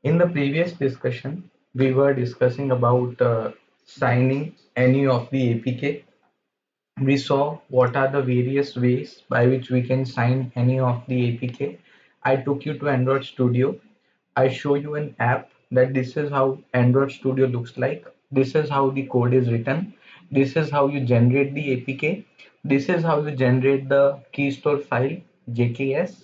In the previous discussion, we were discussing about signing any of the APK. We saw what are the various ways by which we can sign any of the APK. I took you to Android Studio. I show you an app that this is how Android Studio looks like. This is how the code is written. This is how you generate the APK. This is how you generate the key store file JKS.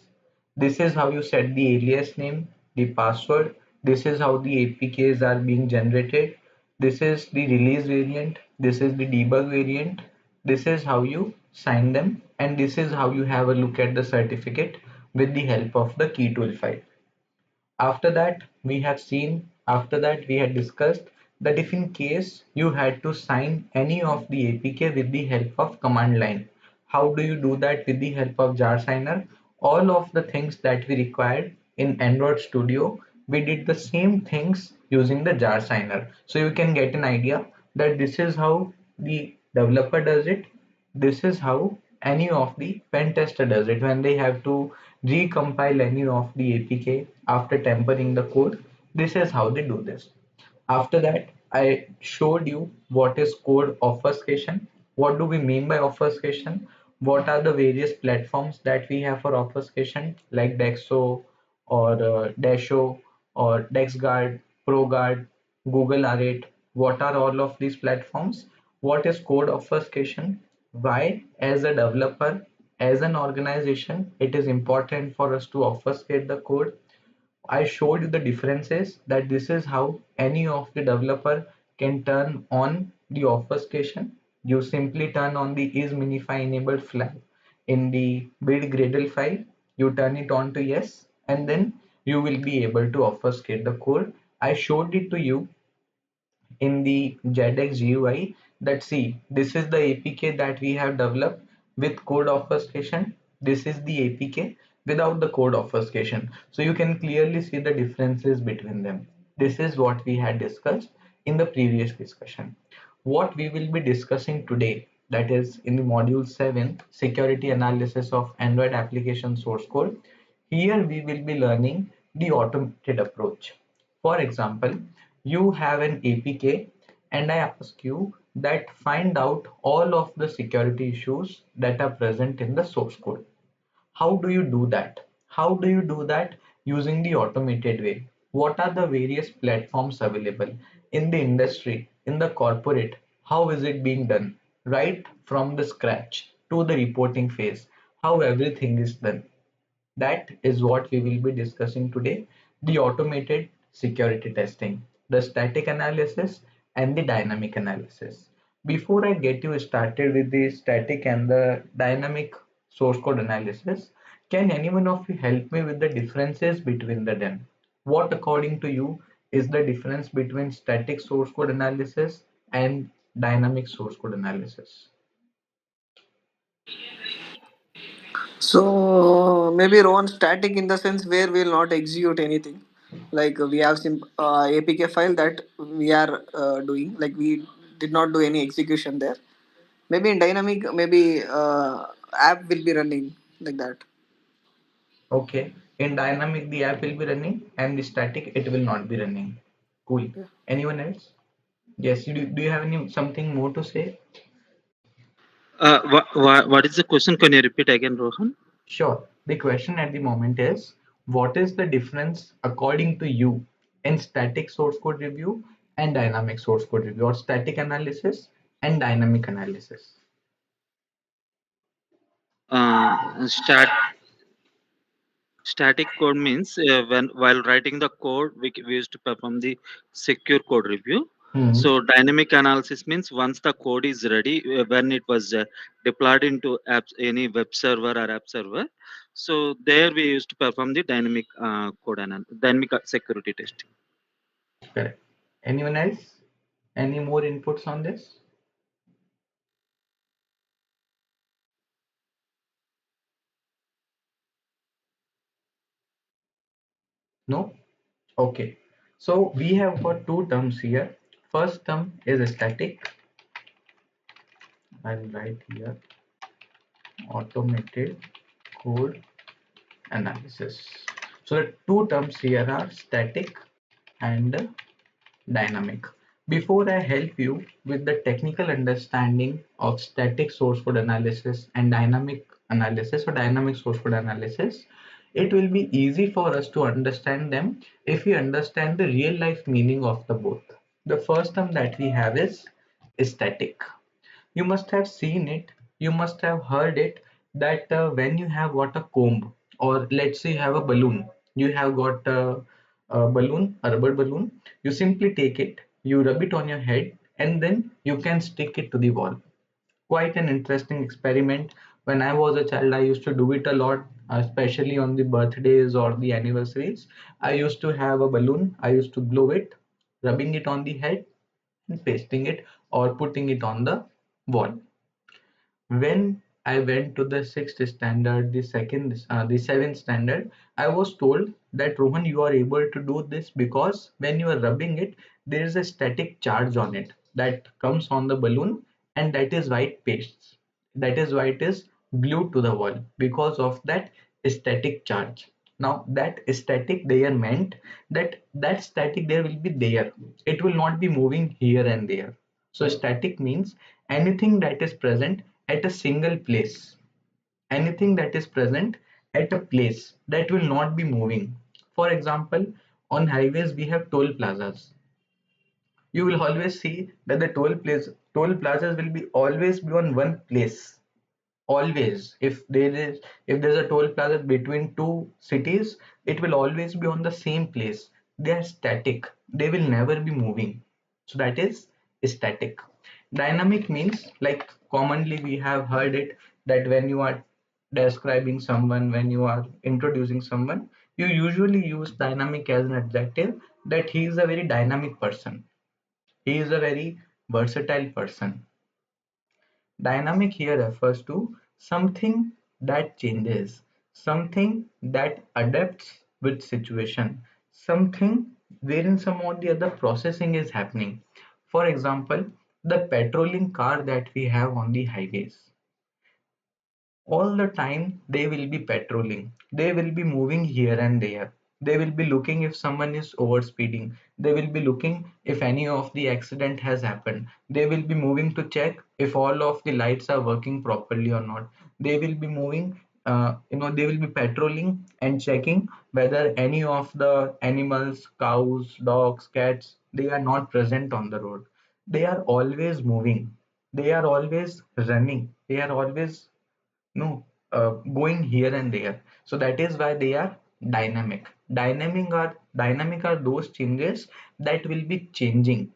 This is how you set the alias name, the password. This is how the APKs are being generated. This is the release variant. This is the debug variant. This is how you sign them, and this is how you have a look at the certificate with the help of the key tool file. After that we had discussed that if in case you had to sign any of the APK with the help of command line, how do you do that with the help of jar signer? All of the things that we required in Android Studio, we did the same things using the jar signer. So you can get an idea that this is how the developer does it. This is how any of the pen tester does it when they have to recompile any of the APK after tampering the code. This is how they do this. After that, I showed you what is code obfuscation. What do we mean by obfuscation? What are the various platforms that we have for obfuscation, like Dexo or Dasho or DexGuard, ProGuard, Google R8? What are all of these platforms? What is code obfuscation? Why, as a developer, as an organization, it is important for us to obfuscate the code? I showed you the differences, that this is how any of the developer can turn on the obfuscation. You simply turn on the isMinify enabled flag in the build Gradle file. You turn it on to yes, and then you will be able to obfuscate the code. I showed it to you in the JADEX GUI that see, this is the APK that we have developed with code obfuscation. This is the APK without the code obfuscation. So you can clearly see the differences between them. This is what we had discussed in the previous discussion. What we will be discussing today, that is in the module 7, security analysis of Android application source code. Here we will be learning the automated approach. For example, you have an APK and I ask you that find out all of the security issues that are present in the source code. How do you do that? How do you do that using the automated way? What are the various platforms available in the industry, in the corporate? How is it being done? Right from the scratch to the reporting phase, how everything is done. That is what we will be discussing today: the automated security testing, the static analysis, and the dynamic analysis. Before I get you started with the static and the dynamic source code analysis, can anyone of you help me with the differences between them? What, according to you, is the difference between static source code analysis and dynamic source code analysis? So maybe Rowan, static in the sense where we will not execute anything. Like we have APK file that we are doing. Like we did not do any execution there. Maybe in dynamic, maybe app will be running like that. Okay. In dynamic, the app will be running, and the static, it will not be running. Cool. Yeah. Anyone else? Yes. Do you have any something more to say? What is the question? Can you repeat again, Rohan? Sure. The question at the moment is, what is the difference according to you in static source code review and dynamic source code review, or static analysis and dynamic analysis? Stat Static code means when while writing the code, we used to perform the secure code review. Hmm. So dynamic analysis means once the code is ready, when it was deployed into apps, any web server or app server. So there we used to perform the dynamic security testing. Correct. Anyone else? Any more inputs on this? No? Okay. So we have got two terms here. First term is static. I'll write here automated code analysis. So the two terms here are static and dynamic. Before I help you with the technical understanding of static source code analysis and dynamic analysis or dynamic source code analysis, it will be easy for us to understand them if we understand the real life meaning of the both. The first term that we have is static. You must have seen it, you must have heard it, that when you have got a comb, or let's say you have a balloon, you have got a balloon, a rubber balloon, you simply take it, you rub it on your head, and then you can stick it to the wall. Quite an interesting experiment. When I was a child, I used to do it a lot, especially on the birthdays or the anniversaries. I used to have a balloon, I used to blow it, rubbing it on the head, and pasting it or putting it on the wall. When I went to the sixth standard, the seventh standard, I was told that Rohan, you are able to do this because when you are rubbing it, there is a static charge on it that comes on the balloon, and that is why it pastes. That is why it is glued to the wall because of that static charge. Now that static there meant that that static there will be there. It will not be moving here and there. So static means anything that is present at a single place, anything that is present at a place that will not be moving. For example, on highways we have toll plazas. You will always see that the toll plazas will be always be on one place. Always, if there's a toll plaza between two cities, it will always be on the same place. They are static, they will never be moving. So that is static. Dynamic means, like commonly we have heard it, that when you are describing someone, when you are introducing someone, you usually use dynamic as an adjective, that he is a very dynamic person, he is a very versatile person. Dynamic here refers to something that changes, something that adapts with situation, something wherein some or the other processing is happening. For example, the patrolling car that we have on the highways, all the time they will be patrolling, they will be moving here and there, they will be looking if someone is over speeding, they will be looking if any of the accident has happened, they will be moving to check if all of the lights are working properly or not, they will be moving, they will be patrolling and checking whether any of the animals, cows, dogs, cats, they are not present on the road. They are always moving, they are always running, they are always no going here and there. So that is why they are dynamic. Dynamic are those changes that will be changing,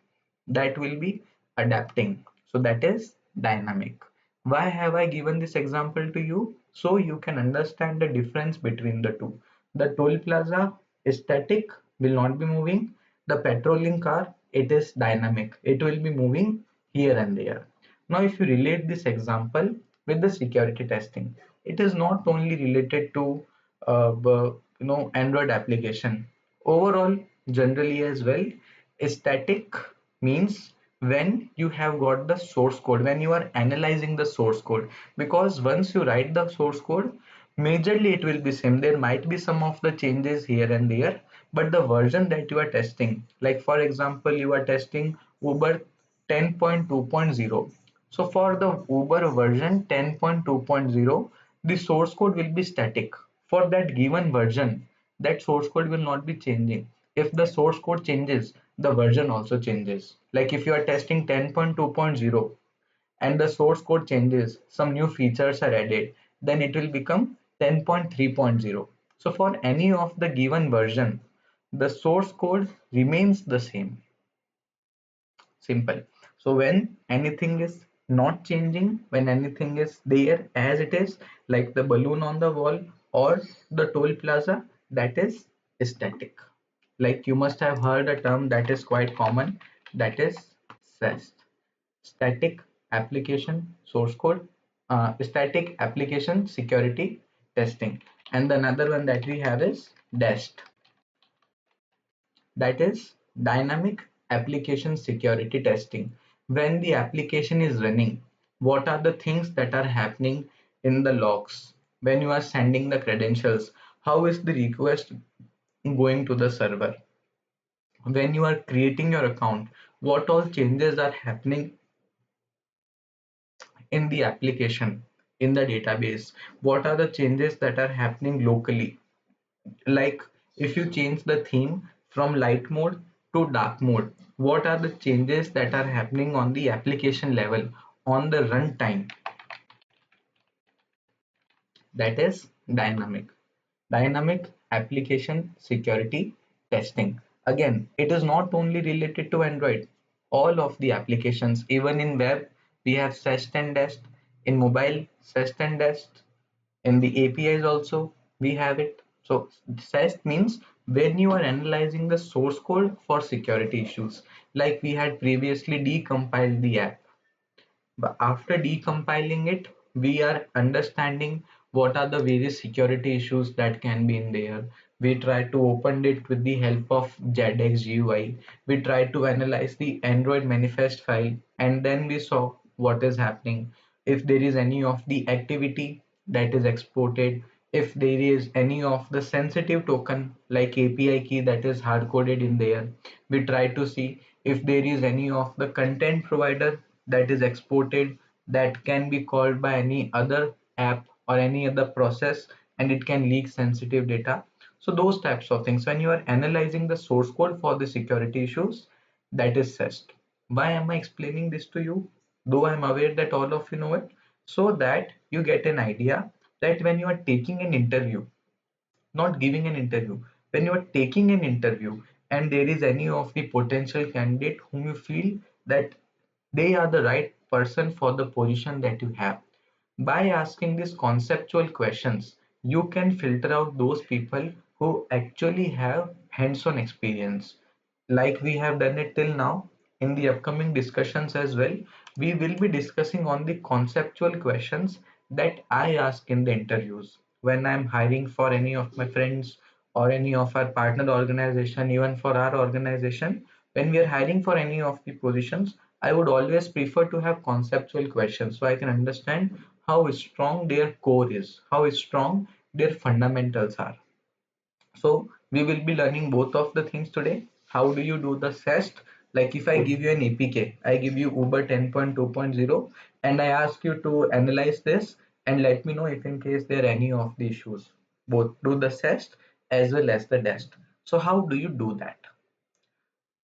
that will be adapting. So that is dynamic. Why have I given this example to you? So you can understand the difference between the two. The toll plaza is static, will not be moving. The patrolling car, it is dynamic, it will be moving here and there. Now, if you relate this example with the security testing, it is not only related to Android application. Overall, generally as well, static means when you have got the source code, when you are analyzing the source code, because once you write the source code, majorly it will be same. There might be some of the changes here and there, but the version that you are testing, like for example, you are testing Uber 10.2.0. So for the Uber version 10.2.0, the source code will be static. For that given version, that source code will not be changing. If the source code changes, the version also changes. Like if you are testing 10.2.0 and the source code changes, some new features are added, then it will become 10.3.0. So for any of the given version, the source code remains the same. Simple. So when anything is not changing, when anything is there as it is, like the balloon on the wall or the toll plaza, that is static. Like you must have heard a term that is quite common, that is SAST, static application source code, static application security testing. And the another one that we have is DAST, that is dynamic application security testing. When the application is running, what are the things that are happening in the logs? When you are sending the credentials, how is the request going to the server? when you are creating your account, what all changes are happening in the application, in the database, what are the changes that are happening locally. Like if you change the theme from light mode to dark mode, what are the changes that are happening on the application level, on the runtime. That is dynamic application security testing. Again, it is not only related to Android. All of the applications, even in web, we have SAST and DEST. In mobile, SAST and DEST. In the APIs also, we have it. So SAST means when you are analyzing the source code for security issues, like we had previously decompiled the app. But after decompiling it, we are understanding what are the various security issues that can be in there. We try to open it with the help of 𝗧𝗿𝗶𝗶. We try to analyze the Android manifest file, and then we saw what is happening. If there is any of the activity that is exported, if there is any of the sensitive token like API key that is hard coded in there, we try to see if there is any of the content provider that is exported that can be called by any other app or any other process, and it can leak sensitive data. So those types of things, when you are analyzing the source code for the security issues, that is SAST. Why am I explaining this to you, though I'm aware that all of you know it? So that you get an idea that when you are taking an interview, not giving an interview, when you are taking an interview and there is any of the potential candidate whom you feel that they are the right person for the position that you have, by asking these conceptual questions, you can filter out those people who actually have hands-on experience. Like we have done it till now, in the upcoming discussions as well, we will be discussing on the conceptual questions that I ask in the interviews when I'm hiring for any of my friends or any of our partner organization, even for our organization. When we are hiring for any of the positions, I would always prefer to have conceptual questions so I can understand how strong their core is, how strong their fundamentals are. So we will be learning both of the things today. How do you do the SAST? Like if I give you an APK, I give you Uber 10.2.0 and I ask you to analyze this and let me know if in case there are any of the issues. Both do the SAST as well as the DEST. So how do you do that?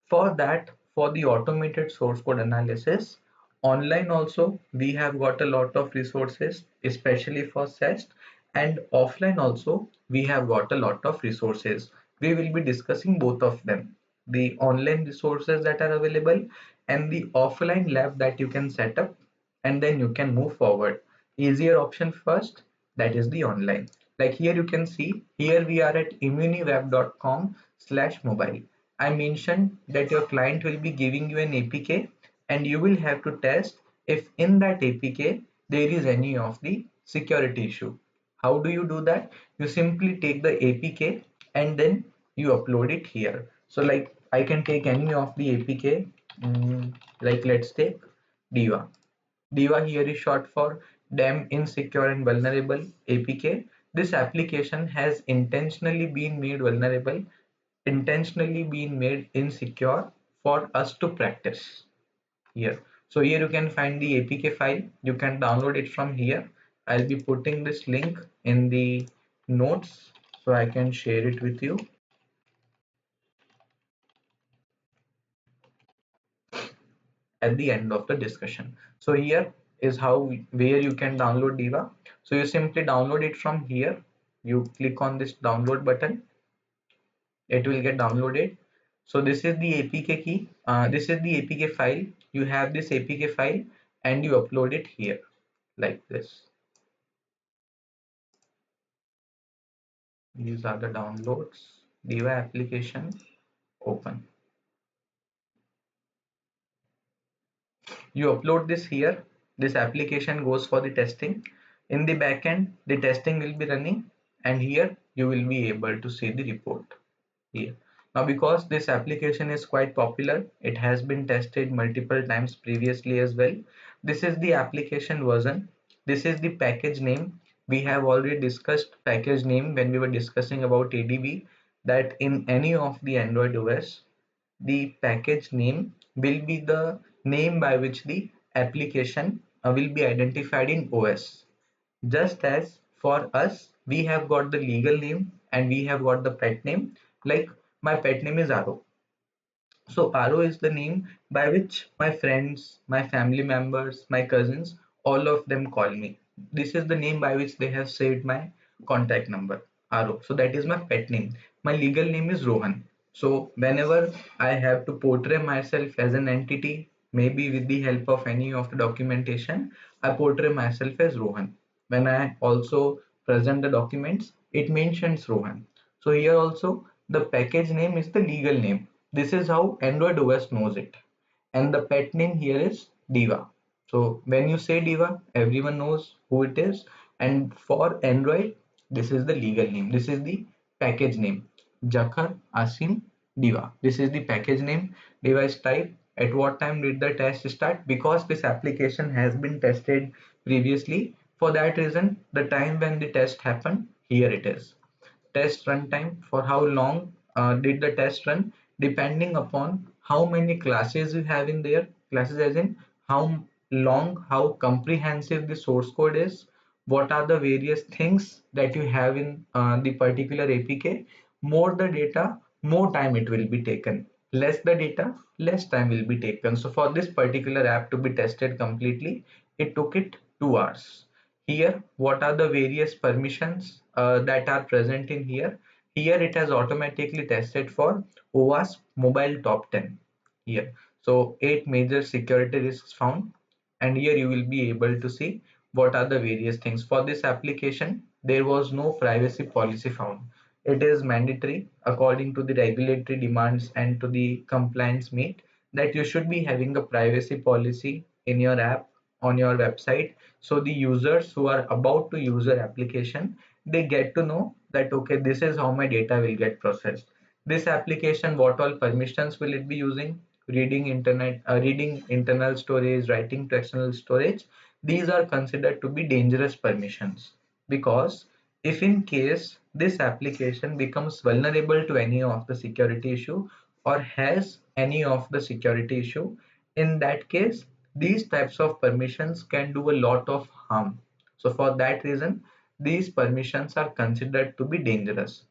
For that, for the automated source code analysis, online also we have got a lot of resources, especially for SAST, and offline also we have got a lot of resources. We will be discussing both of them, the online resources that are available and the offline lab that you can set up, and then you can move forward. Easier option first, that is the online. Like here you can see, here we are at immuniweb.com/mobile. I mentioned that your client will be giving you an APK and you will have to test if in that APK there is any of the security issue. How do you do that? You simply take the APK and then you upload it here. So like I can take any of the APK, like let's take Diva. Diva here is short for Damn Insecure and Vulnerable APK. This application has intentionally been made vulnerable, intentionally been made insecure for us to practice here. So here you can find the APK file. You can download it from here. I'll be putting this link in the notes so I can share it with you at the end of the discussion. So here is where you can download Diva. So you simply download it from here. You click on this download button. It will get downloaded. So this is the APK key. This is the APK file. You have this APK file and you upload it here like this. These are the downloads. Diva application, open. You upload this here. This application goes for the testing. In the backend, the testing will be running, and here you will be able to see the report here. Now, because this application is quite popular, it has been tested multiple times previously as well. This is the application version. This is the package name. We have already discussed package name when we were discussing about ADB, that in any of the Android OS, the package name will be the name by which the application will be identified in OS. Just as for us, we have got the legal name and we have got the pet name. Like my pet name is Aro. So Aro is the name by which my friends, my family members, my cousins, all of them call me. This is the name by which they have saved my contact number, Aro. So that is my pet name. My legal name is Rohan. So whenever I have to portray myself as an entity, maybe with the help of any of the documentation, I portray myself as Rohan. When I also present the documents, it mentions Rohan. So here also the package name is the legal name. This is how Android OS knows it. And the pet name here is Diva. So when you say Diva, everyone knows who it is. And for Android, this is the legal name. This is the package name. 𝗔𝗃𝗶𝗹𝗯𝗋 Diva. This is the package name. Device type. At what time did the test start? Because this application has been tested previously. For that reason, the time when the test happened, here it is. Test runtime, for how long did the test run, depending upon how many classes you have in there. Classes as in how long, how comprehensive the source code is, what are the various things that you have in the particular APK. More the data, more time it will be taken. Less the data, less time will be taken. So for this particular app to be tested completely, it took it 2 hours. Here, what are the various permissions that are present in here? Here it has automatically tested for OWASP mobile top 10 here. So 8 major security risks found, and here you will be able to see what are the various things. For this application, there was no privacy policy found. It is mandatory according to the regulatory demands and to the compliance meet that you should be having a privacy policy in your app on your website, so the users who are about to use your application, they get to know that okay, this is how my data will get processed. This application, what all permissions will it be using? Reading internal storage, writing to external storage. These are considered to be dangerous permissions, because if in case this application becomes vulnerable to any of the security issue or has any of the security issue, in that case these types of permissions can do a lot of harm. So for that reason, these permissions are considered to be dangerous.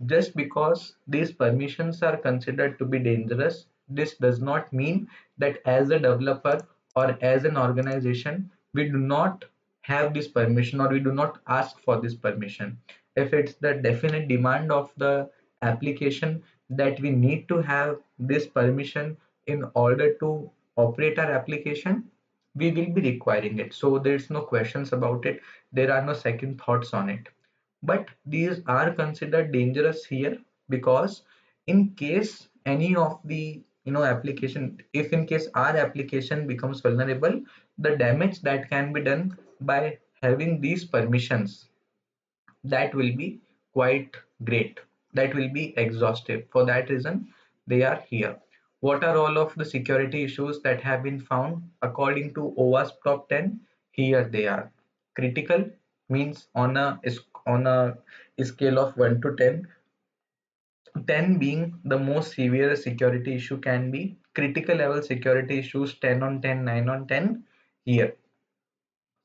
Just because these permissions are considered to be dangerous, this does not mean that as a developer or as an organization, we do not have this permission or we do not ask for this permission. If it's the definite demand of the application that we need to have this permission in order to operate our application, we will be requiring it. So there's no questions about it. There are no second thoughts on it. But these are considered dangerous here because in case any of the application, if in case our application becomes vulnerable, the damage that can be done by having these permissions, that will be quite great. That will be exhaustive. For that reason, they are here. What are all of the security issues that have been found according to OWASP top 10? Here they are. Critical means on a scale of 1 to 10, 10 being the most severe security issue can be. Critical level security issues 10 on 10, 9 on 10. Here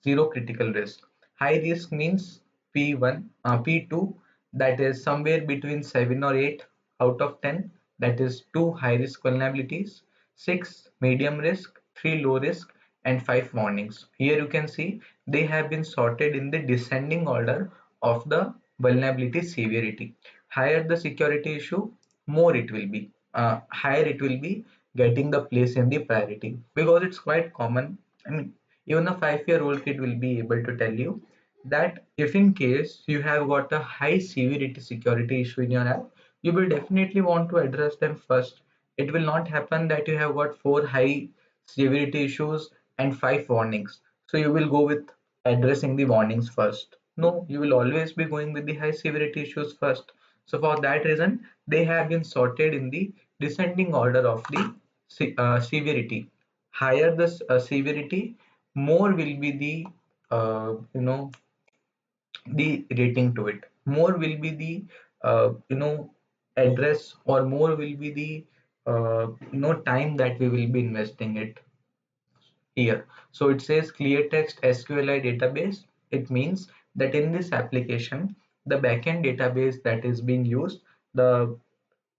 zero critical risk. High risk means P1, P2, that is somewhere between 7 or 8 out of 10, that is 2 high risk vulnerabilities, 6 medium risk, 3 low risk, and 5 warnings. Here you can see they have been sorted in the descending order of the vulnerability severity. Higher the security issue, more it will be. Higher it will be getting the place in the priority, because it's quite common. I mean, even a 5-year-old kid will be able to tell you that if in case you have got a high severity security issue in your app, you will definitely want to address them first. It will not happen that you have got 4 high severity issues and 5 warnings, so you will go with addressing the warnings first. No, you will always be going with the high severity issues first. So for that reason, they have been sorted in the descending order of the severity. Higher the severity, more will be the the rating to it, more will be the address, or more will be the no time that we will be investing it here. So it says clear text SQLi database. It means that in this application, the backend database that is being used, the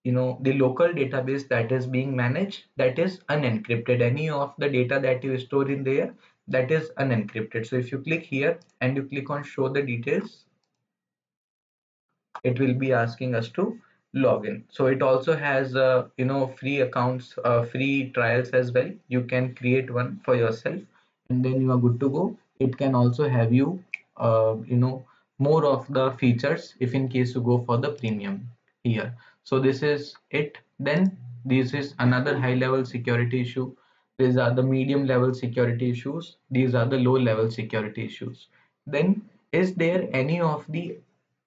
the local database that is being managed, that is unencrypted. Any of the data that you store in there, that is unencrypted. So if you click here and you click on show the details, it will be asking us to log in. So it also has free accounts, free trials as well. You can create one for yourself and then you are good to go. It can also have you more of the features if in case you go for the premium here. So this is it. Then this is another high level security issue. These are the medium level security issues. These are the low level security issues. Then is there any of the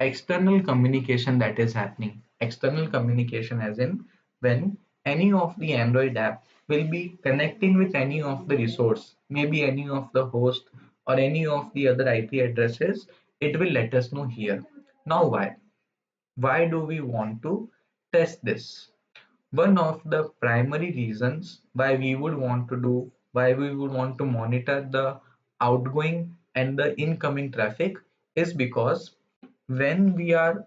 external communication that is happening? External communication as in when any of the Android app will be connecting with any of the resource, maybe any of the host or any of the other IP addresses, it will let us know here. Now why do we want to test this? One of the primary reasons why we would want to monitor the outgoing and the incoming traffic is because when we are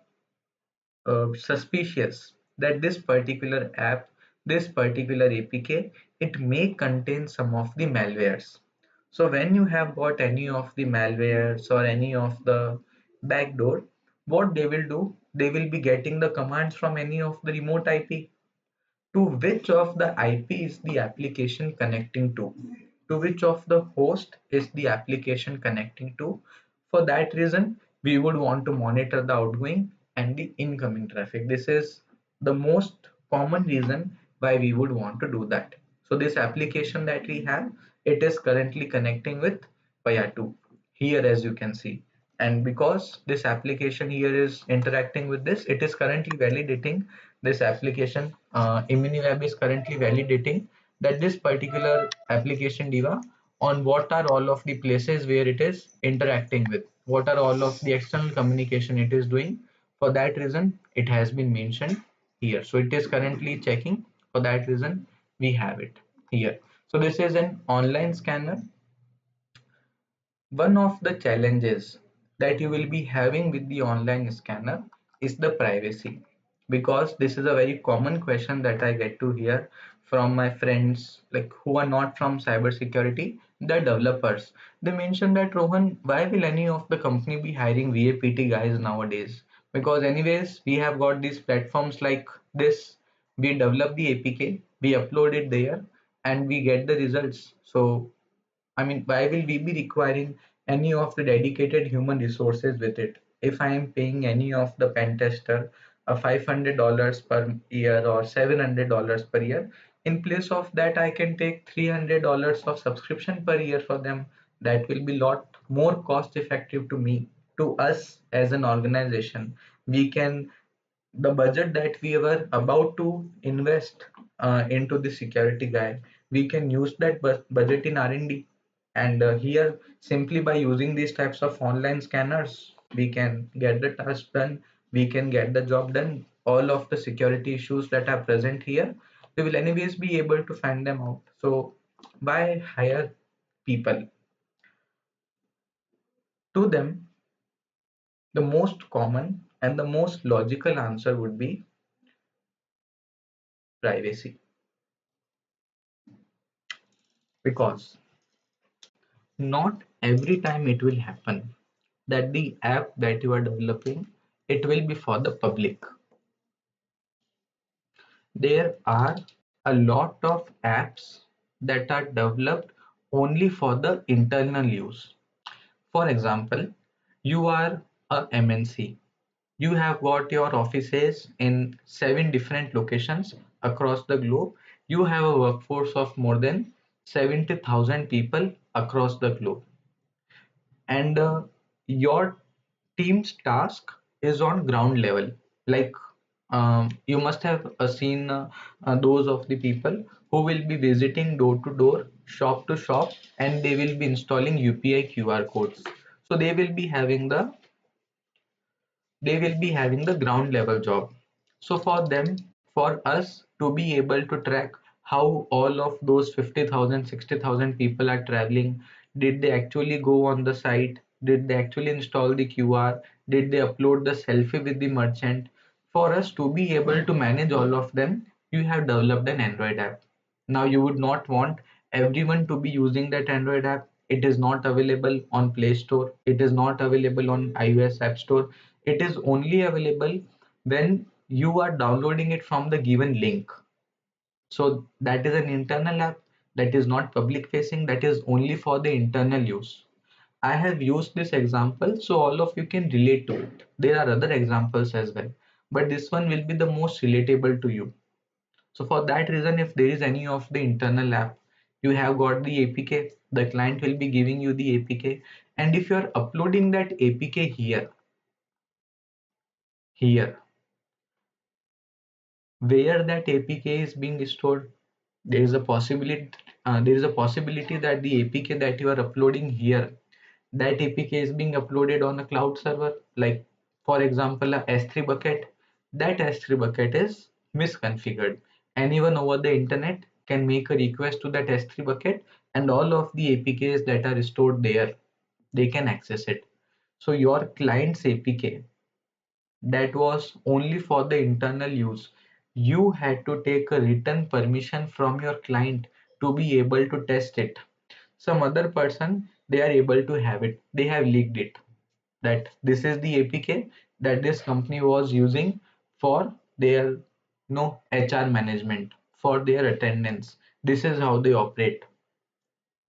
suspicious that this particular app, this particular APK, it may contain some of the malwares. So when you have got any of the malwares or any of the backdoor, what they will do, they will be getting the commands from any of the remote IP. To which of the IP is the application connecting to which of the host is the application connecting to. For that reason, we would want to monitor the outgoing and the incoming traffic. This is the most common reason why we would want to do that. So this application that we have, it is currently connecting with 𝗀2 here, as you can see. And because this application here is interacting with this, it is currently validating this application. ImmuniWeb is currently validating that this particular application diva, on what are all of the places where it is interacting with, what are all of the external communication it is doing. For that reason, it has been mentioned here. So it is currently checking. For that reason, we have it here. So this is an online scanner. One of the challenges that you will be having with the online scanner is the privacy, because this is a very common question that I get to hear from my friends, like who are not from cybersecurity, the developers. They mention that, Rohan, why will any of the company be hiring VAPT guys nowadays? Because anyways, we have got these platforms like this. We develop the APK, we upload it there, and we get the results. So I mean, why will we be requiring any of the dedicated human resources with it? If I am paying any of the pen tester a $500 per year or $700 per year, in place of that, I can take $300 of subscription per year for them. That will be lot more cost effective to me, to us as an organization. We can the budget that we were about to invest into the security guy, we can use that budget in R&D. And here, simply by using these types of online scanners, we can get the task done, we can get the job done. All of the security issues that are present here, we will anyways be able to find them out. So why hire people? To them, the most common and the most logical answer would be privacy. Because not every time it will happen that the app that you are developing, it will be for the public. There are a lot of apps that are developed only for the internal use. For example, you are a MNC. You have got your offices in 7 different locations across the globe. You have a workforce of more than 70,000 people across the globe. And your team's task is on ground level. Like you must have seen those of the people who will be visiting door to door, shop to shop, and they will be installing UPI QR codes. So they will be having the ground level job. So for them, for us to be able to track how all of those 50,000, 60,000 people are traveling. Did they actually go on the site? Did they actually install the QR? Did they upload the selfie with the merchant? For us to be able to manage all of them, you have developed an Android app. Now you would not want everyone to be using that Android app. It is not available on Play Store. It is not available on iOS App Store. It is only available when you are downloading it from the given link. So that is an internal app that is not public facing, that is only for the internal use. I have used this example so all of you can relate to it. There are other examples as well, but this one will be the most relatable to you. So for that reason, if there is any of the internal app, you have got the APK, the client will be giving you the APK. And if you are uploading that APK here, where that APK is being stored, there is a possibility that the APK that you are uploading here, that APK is being uploaded on a cloud server, like for example a S3 bucket. That S3 bucket is misconfigured. Anyone over the internet can make a request to that S3 bucket, and all of the APKs that are stored there, they can access it. So your client's APK that was only for the internal use, you had to take a written permission from your client to be able to test it. Some other person, they are able to have it, they have leaked it, that this is the APK that this company was using for their HR management, for their attendance. This is how they operate.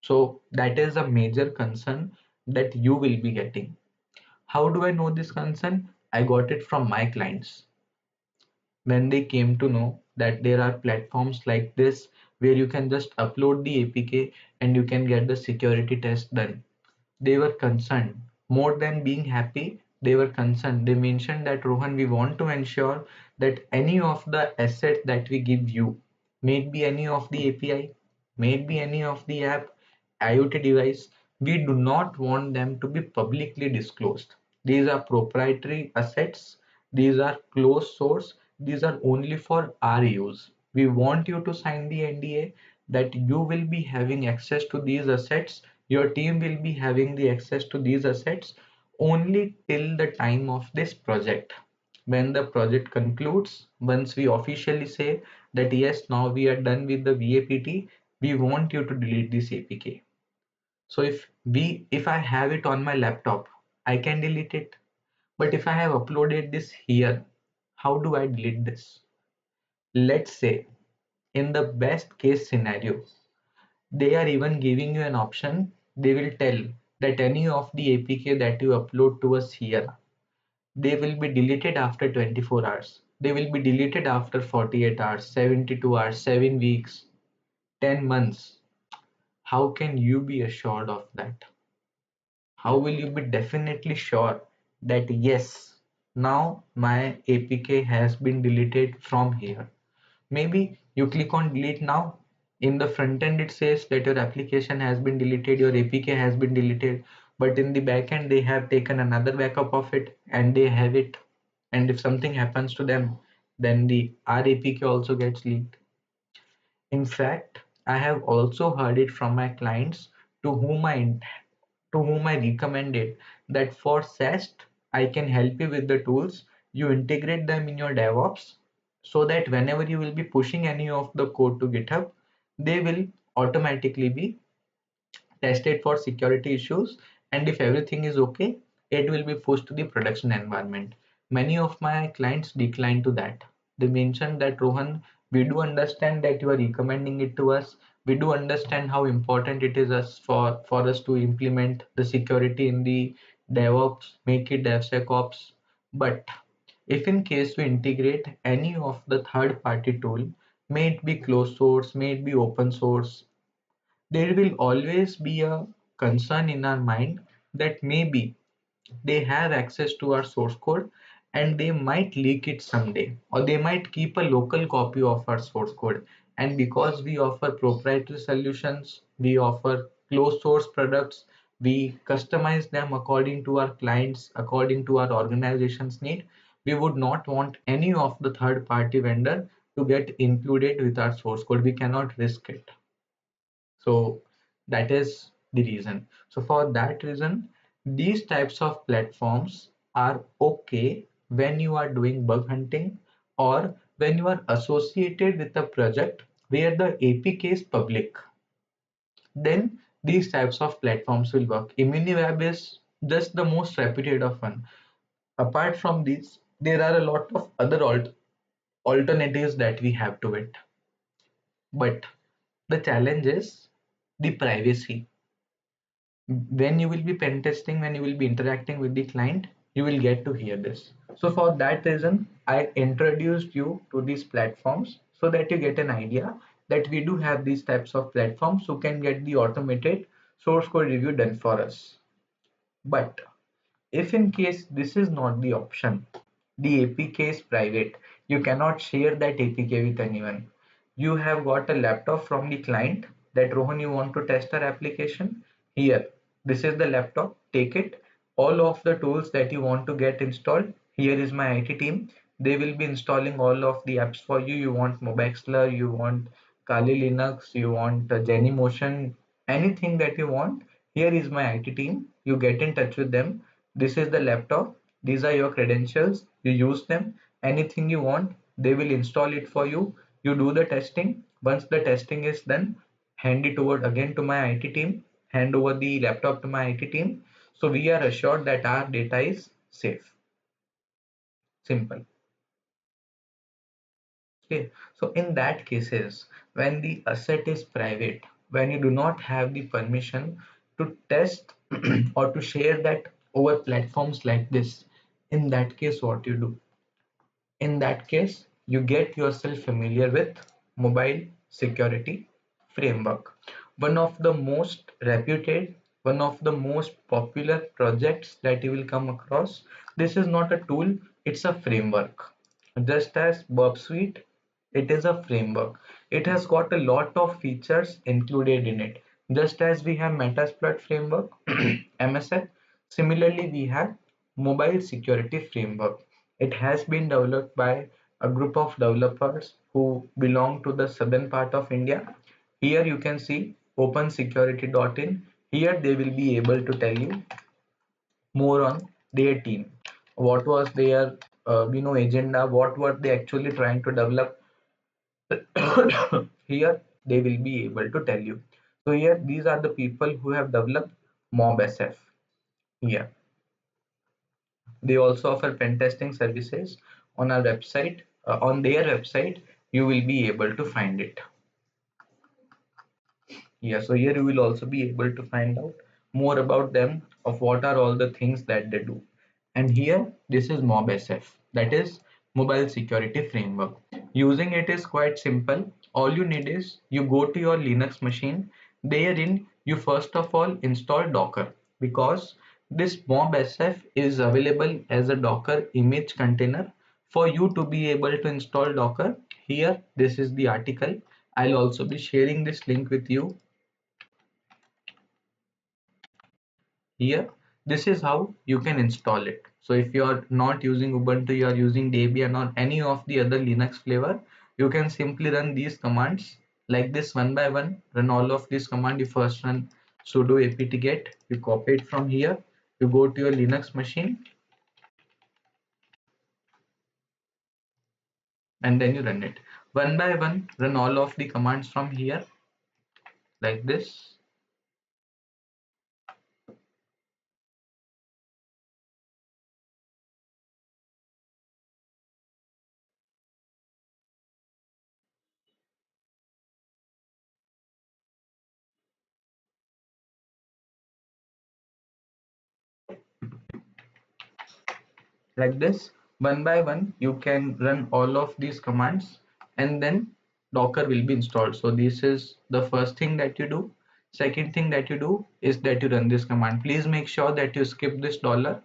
So that is a major concern that you will be getting. How do I know this concern? I got it from my clients when they came to know that there are platforms like this where you can just upload the APK and you can get the security test done. They were concerned. More than being happy, they were concerned. They mentioned that Rohan, we want to ensure that any of the assets that we give you, may it be any of the API, may it be any of the app, IoT device, we do not want them to be publicly disclosed. These are proprietary assets, these are closed source, these are only for our use. We want you to sign the NDA that you will be having access to these assets, your team will be having the access to these assets only till the time of this project. When the project concludes, once we officially say that yes, now we are done with the VAPT, we want you to delete this APK. So if I have it on my laptop, I can delete it. But if I have uploaded this here, how do I delete this? Let's say in the best case scenario, they are even giving you an option. They will tell that any of the APK that you upload to us here, they will be deleted after 24 hours. They will be deleted after 48 hours, 72 hours, 7 weeks, 10 months. How can you be assured of that? How will you be definitely sure that yes, now my APK has been deleted from here? Maybe you click on delete now. In the front end, it says that your application has been deleted, your APK has been deleted. But in the back end, they have taken another backup of it and they have it. And if something happens to them, then the our APK also gets leaked. In fact, I have also heard it from my clients to whom I recommended that for SAST, I can help you with the tools. You integrate them in your DevOps so that whenever you will be pushing any of the code to GitHub, they will automatically be tested for security issues. And if everything is okay, it will be pushed to the production environment. Many of my clients decline to that. They mentioned that Rohan, we do understand that you are recommending it to us. We do understand how important it is for us to implement the security in the DevOps, make it DevSecOps. But if in case we integrate any of the third party tool, may it be closed source, may it be open source, there will always be a concern in our mind that maybe they have access to our source code and they might leak it someday, or they might keep a local copy of our source code. And because we offer proprietary solutions, we offer closed source products, we customize them according to our clients, according to our organization's need. We would not want any of the third party vendor to get included with our source code. We cannot risk it. So that is the reason. So for that reason, these types of platforms are okay when you are doing bug hunting or when you are associated with a project where the APK is public. Then these types of platforms will work. ImmuniWeb is just the most reputed of one. Apart from these, there are a lot of other alternatives that we have to it. But the challenge is the privacy. When you will be pen testing, when you will be interacting with the client, you will get to hear this. So for that reason, I introduced you to these platforms so that you get an idea that we do have these types of platforms who can get the automated source code review done for us. But if in case this is not the option, the APK is private, you cannot share that APK with anyone. You have got a laptop from the client that Rohan, you want to test our application. Here, this is the laptop, take it. All of the tools that you want to get installed, here is my IT team. They will be installing all of the apps for you. You want MobXler, you want Kali Linux, you want Genymotion, anything that you want. Here is my IT team. You get in touch with them. This is the laptop. These are your credentials. You use them. Anything you want, they will install it for you. You do the testing. Once the testing is done, hand it over again to my IT team. Hand over the laptop to my IT team. So we are assured that our data is safe. Simple. Okay, so in that cases, when the asset is private, when you do not have the permission to test or to share that over platforms like this, in that case, what you do? In that case, you get yourself familiar with mobile security framework. One of the most reputed, one of the most popular projects that you will come across. This is not a tool, it's a framework. Just as Burp Suite, it is a framework. It has got a lot of features included in it. Just as we have Metasploit framework, MSF, similarly we have mobile security framework. It has been developed by a group of developers who belong to the southern part of India. Here you can see opensecurity.in. Here they will be able to tell you more on their team. What was their agenda? What were they actually trying to develop? Here they will be able to tell you. So here these are the people who have developed MobSF. Here they also offer pen testing services on our website. On their website, you will be able to find it. Yeah, so here you will also be able to find out more about them, of what are all the things that they do. And here, this is MobSF, that is Mobile Security Framework. Using it is quite simple. All you need is you go to your Linux machine. Therein, you first of all install Docker, because this MobSF is available as a Docker image container. For you to be able to install Docker, here, this is the article. I'll also be sharing this link with you. Here, this is how you can install it. So if you are not using Ubuntu, you are using Debian or any of the other Linux flavor, you can simply run these commands like this one by one. Run all of these commands. You first run sudo apt-get, you copy it from here, you go to your Linux machine and then you run it. One by one, run all of the commands from here like this. Like this, one by one you can run all of these commands and then Docker will be installed. So this is the first thing that you do. Second thing that you do is that you run this command. Please make sure that you skip this dollar,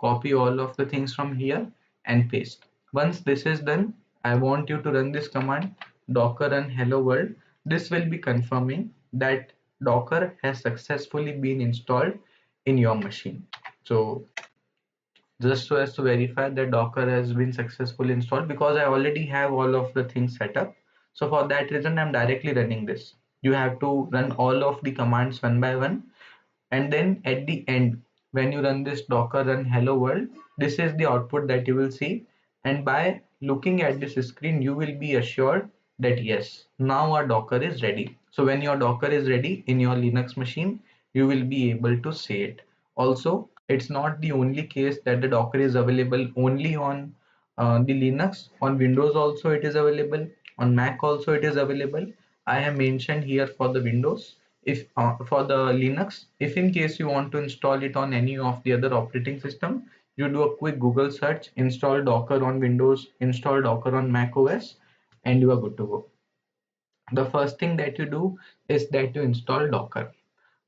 copy all of the things from here and paste. Once this is done, I want you to run this command, docker run hello world. This will be confirming that Docker has successfully been installed in your machine. So just so as to verify that Docker has been successfully installed, because I already have all of the things set up. So for that reason, I'm directly running this. You have to run all of the commands one by one, and then at the end, when you run this docker run hello world, this is the output that you will see. And by looking at this screen, you will be assured that yes, now our docker is ready. So when your docker is ready in your Linux machine, you will be able to see it. Also, it's not the only case that the docker is available only on the Linux. On Windows also it is available, on Mac also it is available. I have mentioned here for the Windows. If for the Linux, if in case you want to install it on any of the other operating system, you do a quick Google search, install Docker on Windows, install Docker on Mac OS, and you are good to go. The first thing that you do is that you install Docker.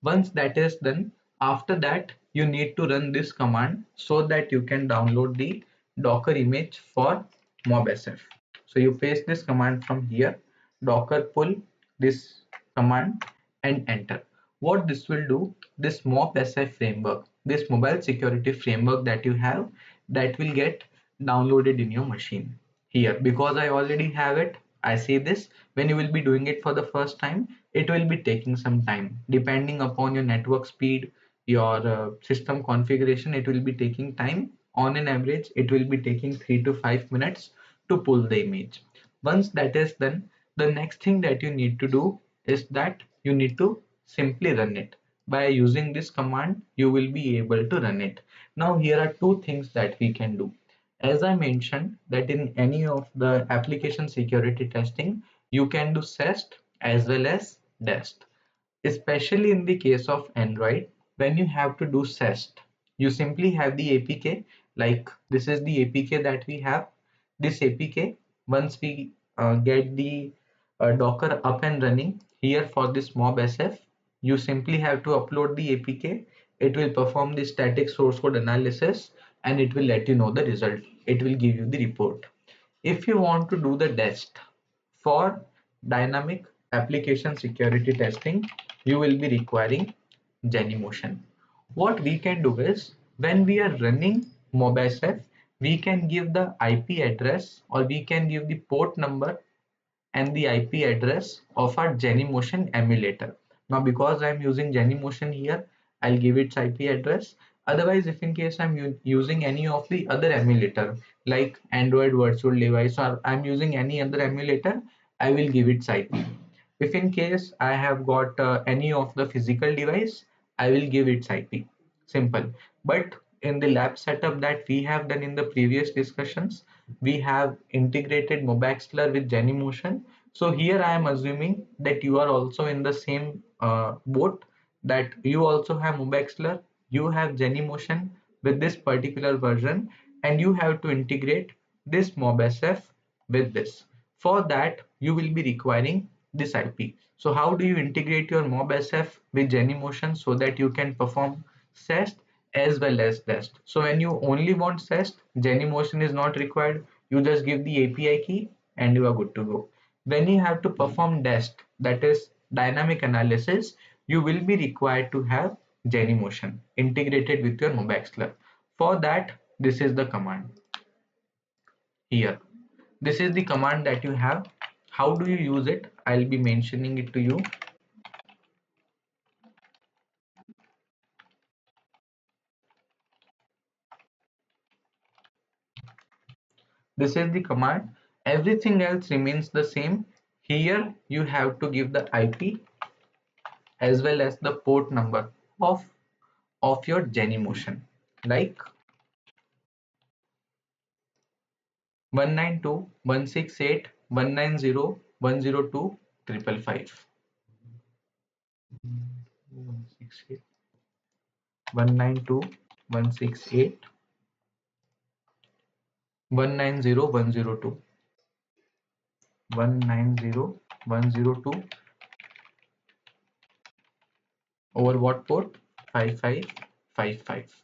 Once that is done, after that you need to run this command so that you can download the Docker image for MobSF. So you paste this command from here, Docker pull this command and enter. What this will do, this MobSF framework, this mobile security framework that you have, that will get downloaded in your machine. Here, because I already have it, I say this, when you will be doing it for the first time, it will be taking some time. Depending upon your network speed, your system configuration, it will be taking time. On an average, it will be taking 3 to 5 minutes to pull the image. Once that is done, the next thing that you need to do is that you need to simply run it. By using this command, you will be able to run it. Now here are two things that we can do. As I mentioned that in any of the application security testing, you can do SAST as well as DEST. Especially in the case of Android, when you have to do SAST, you simply have the APK, like this is the APK that we have. This APK, once we get the Docker up and running here for this MobSF, you simply have to upload the APK. It will perform the static source code analysis and it will let you know the result. It will give you the report. If you want to do the test for dynamic application security testing, you will be requiring Genymotion. What we can do is, when we are running MobSF, we can give the IP address or we can give the port number and the IP address of our Genymotion emulator. Now, because I'm using Genymotion here, I'll give its IP address. Otherwise, if in case I'm using any of the other emulator like Android virtual device, or I'm using any other emulator, I will give its IP. If in case I have got any of the physical device, I will give its IP. Simple. But in the lab setup that we have done in the previous discussions, we have integrated MobAxler with Genymotion. So here I am assuming that you are also in the same boat, that you also have MobAxler, you have Genymotion with this particular version, and you have to integrate this MobSF with this. For that, you will be requiring this IP. So how do you integrate your MobSF with Genymotion so that you can perform SAST as well as DEST? So when you only want SAST, Genymotion is not required. You just give the API key and you are good to go. When you have to perform DEST, that is dynamic analysis, you will be required to have Genymotion integrated with your MobAxler. For that, this is the command here. This is the command that you have. How do you use it? I'll be mentioning it to you. This is the command. Everything else remains the same. Here you have to give the IP as well as the port number of your Genymotion, like 192.168.190.102.555. 192.168.190.102. 190.102 over what port? 5555.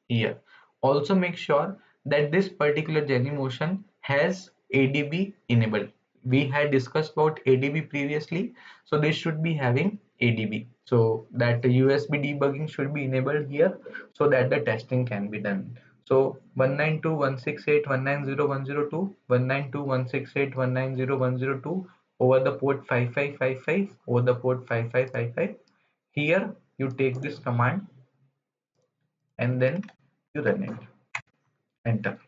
Here also make sure that this particular Genymotion has ADB enabled. We had discussed about ADB previously, so this should be having ADB, so that the USB debugging should be enabled here so that the testing can be done. So 192.168.190.102, 192.168.190.102 over the port 5555, over the port 5555. Here you take this command and then you run it. Enter.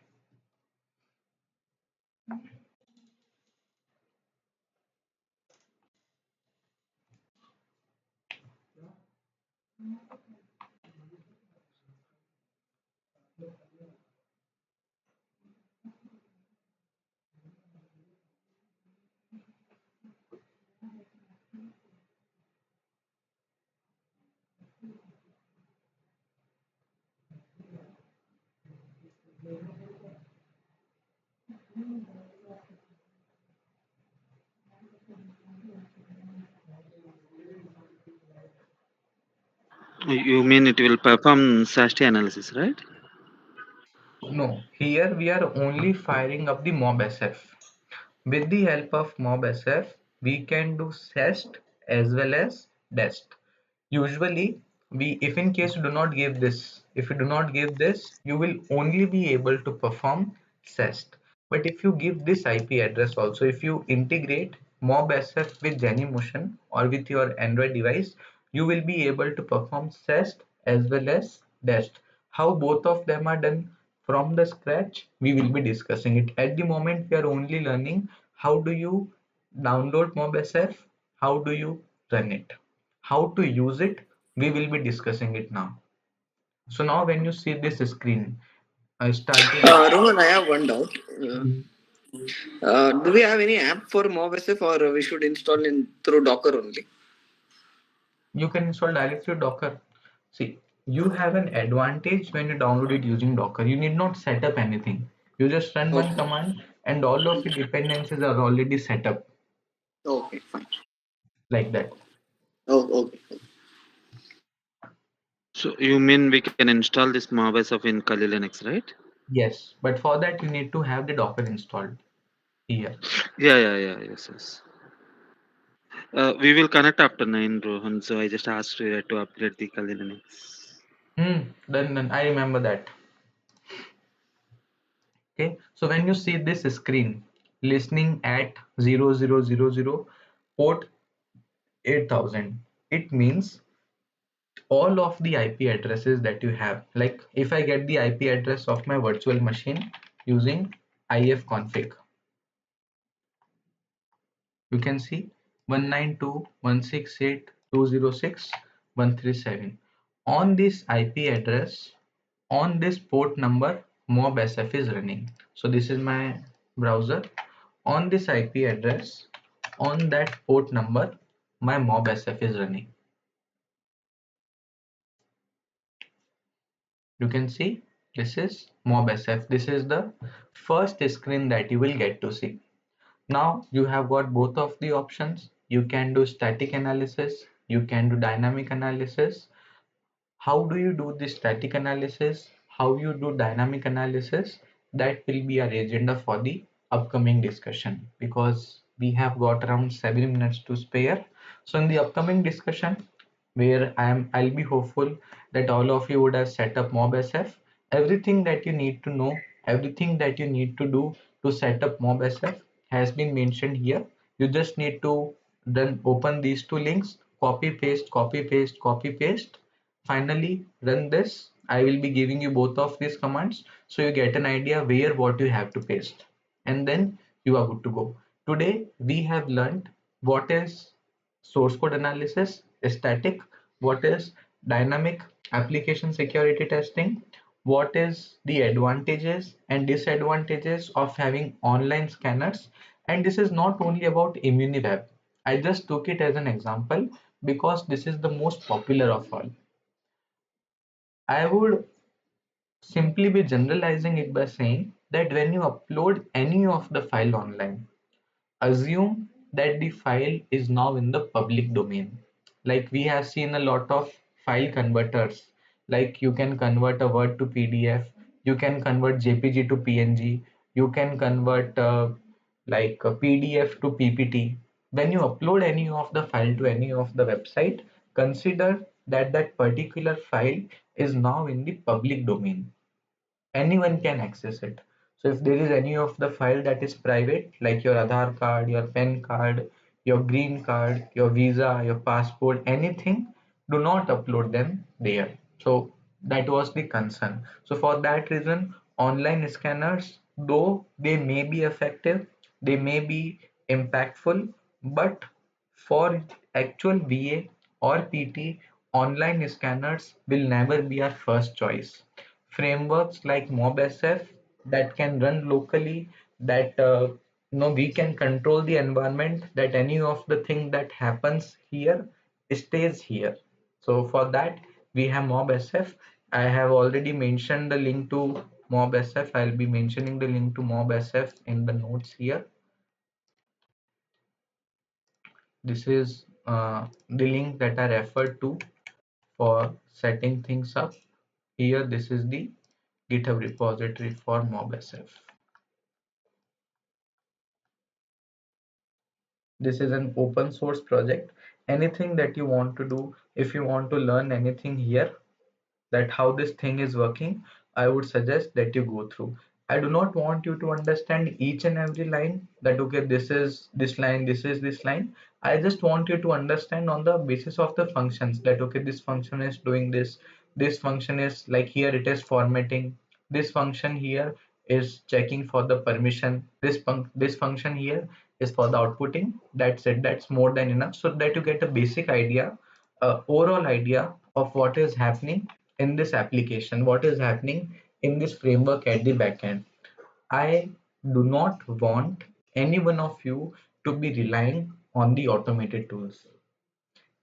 You mean it will perform SAST analysis, right? No, here we are only firing up the MobSF. With the help of MobSF, we can do SAST as well as DEST. Usually, if in case you do not give this, if you do not give this, you will only be able to perform SAST. But if you give this IP address also, if you integrate MobSF with Genymotion or with your Android device, you will be able to perform SAST as well as DEST. How both of them are done from the scratch, we will be discussing it. At the moment, we are only learning how do you download MobSF, how do you run it, how to use it, we will be discussing it now. So now when you see this screen, I started. Rohan, I have one doubt. Do we have any app for MobSF, or we should install in through Docker only? You can install directly Docker. See, you have an advantage when you download it using Docker. You need not set up anything. You just run one Okay. command and all of the dependencies are already set up Okay, fine. like that. Oh, okay. So you mean we can install this MobSF in Kali Linux, right? Yes, but for that you need to have the Docker installed here. Yes. We will connect after 9, Rohan. So I just asked you to upgrade the Kali Linux. Then I remember that. Okay, so when you see this screen, listening at 0000 port 8000, it means all of the IP addresses that you have. Like if I get the IP address of my virtual machine using ifconfig, you can see 192.168.206.137. On this IP address, on this port number, MobSF is running. So this is my browser. On this IP address, on that port number, my MobSF is running. You can see this is MobSF. This is the first screen that you will get to see. Now you have got both of the options. You can do static analysis, you can do dynamic analysis. How do you do the static analysis? How you do dynamic analysis? That will be our agenda for the upcoming discussion, because we have got around 7 minutes to spare. So in the upcoming discussion, where I'll be hopeful that all of you would have set up MobSF. Everything that you need to know, everything that you need to do to set up MobSF has been mentioned here. You just need to then open these two links, copy paste, copy paste, copy paste. Finally run this. I will be giving you both of these commands so you get an idea where what you have to paste, and then you are good to go. Today we have learned what is source code analysis, static, what is dynamic application security testing, what is the advantages and disadvantages of having online scanners. And this is not only about ImmuniWeb. I just took it as an example because this is the most popular of all. I would simply be generalizing it by saying that when you upload any of the file online, assume that the file is now in the public domain. Like we have seen a lot of file converters, like you can convert a word to PDF, you can convert JPG to PNG, you can convert like a PDF to PPT. When you upload any of the file to any of the website, consider that that particular file is now in the public domain. anyone can access it. So if there is any of the file that is private, like your Aadhaar card, your PAN card, your green card, your visa, your passport, anything, do not upload them there. So that was the concern. So for that reason, online scanners, though they may be effective, they may be impactful, but for actual VA or PT, online scanners will never be our first choice. Frameworks like MobSF that can run locally, that we can control the environment, that any of the thing that happens here stays here. So for that we have MobSF. I have already mentioned the link to MobSF. I'll be mentioning the link to MobSF in the notes here. This is the link that I referred to for setting things up. Here, this is the GitHub repository for MobSF. This is an open source project. Anything that you want to do, if you want to learn anything here, that how this thing is working, I would suggest that you go through. I do not want you to understand each and every line, that okay, this is this line, this is this line. I just want you to understand on the basis of the functions, that okay, this function is doing this function is like, here it is formatting, this function here is checking for the permission, this function here is for the outputting. That's it, that's more than enough, so that you get a basic idea, overall idea of what is happening in this application, what is happening in this framework at the backend. I do not want any one of you to be relying on the automated tools.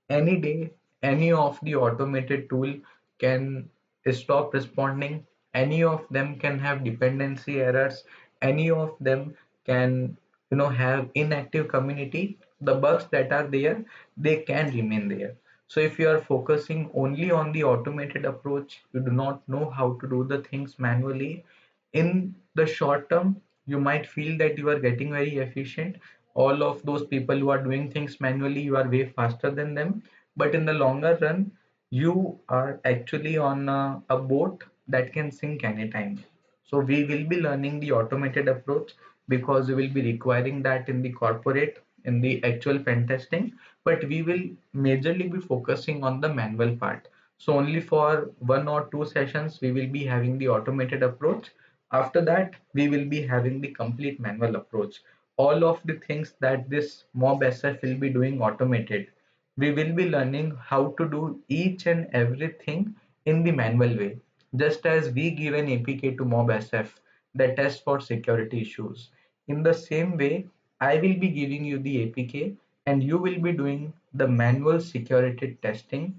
Any day, any of the automated tool can stop responding. Any of them can have dependency errors. Any of them can, have inactive community. The bugs that are there, they can remain there. So if you are focusing only on the automated approach, you do not know how to do the things manually. In the short term, you might feel that you are getting very efficient. All of those people who are doing things manually, you are way faster than them. But in the longer run, you are actually on a boat that can sink anytime. So we will be learning the automated approach, because we will be requiring that in the corporate, in the actual pen testing, but we will majorly be focusing on the manual part. So only for 1 or 2 sessions we will be having the automated approach. After that, we will be having the complete manual approach. All of the things that this MobSF will be doing automated, we will be learning how to do each and everything in the manual way. Just as we give an APK to MobSF that tests for security issues, in the same way, I will be giving you the APK and you will be doing the manual security testing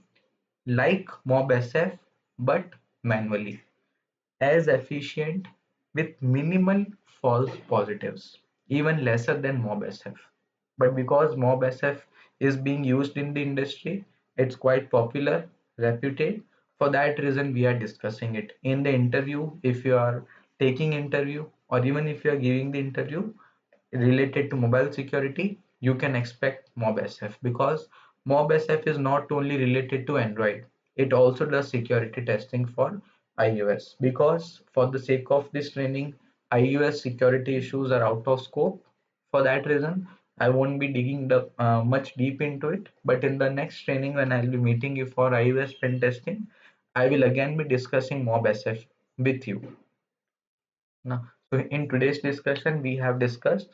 like MobSF, but manually, as efficient, with minimal false positives, even lesser than MobSF. But because MobSF is being used in the industry, it's quite popular, reputed. For that reason, we are discussing it in the interview. If you are taking interview, or even if you are giving the interview related to mobile security, you can expect MobSF, because MobSF is not only related to Android, it also does security testing for iOS. Because for the sake of this training, iOS security issues are out of scope. For that reason, I won't be digging much deep into it. But in the next training, when I'll be meeting you for iOS pen testing, I will again be discussing MobSF with you. Now, so in today's discussion, we have discussed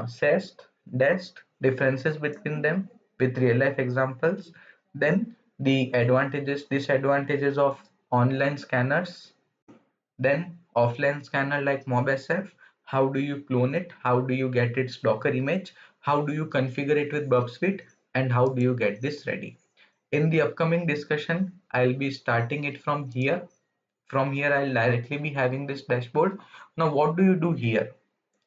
SAST, DEST, differences between them with real life examples, then the advantages, disadvantages of online scanners, then offline scanner like MobSF, how do you clone it, how do you get its Docker image, how do you configure it with Bug Suite, and how do you get this ready. In the upcoming discussion, I'll be starting it from here. From here, I'll directly be having this dashboard. Now, what do you do here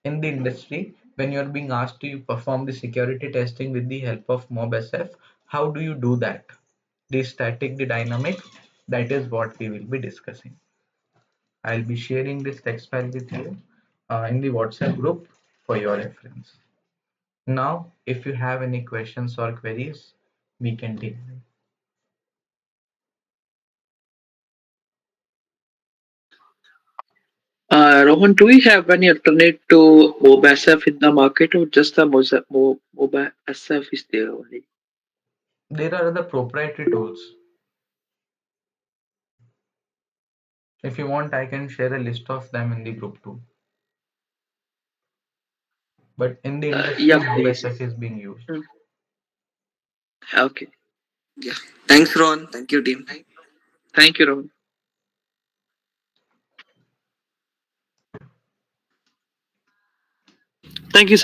in the industry when you're being asked to perform the security testing with the help of MobSF? How do you do that? The static, the dynamic, that is what we will be discussing. I'll be sharing this text file with you in the WhatsApp group for your reference. Now, if you have any questions or queries, we can take them. Rohan, do we have any alternate to MobSF in the market, or just the MobSF is there only? There are other proprietary tools. If you want, I can share a list of them in the group too. But in the industry, Yeah, please. MobSF is being used. Mm, okay. Yeah. Thanks, Ron. Thank you, team. Thank you, Rohan. Thank you.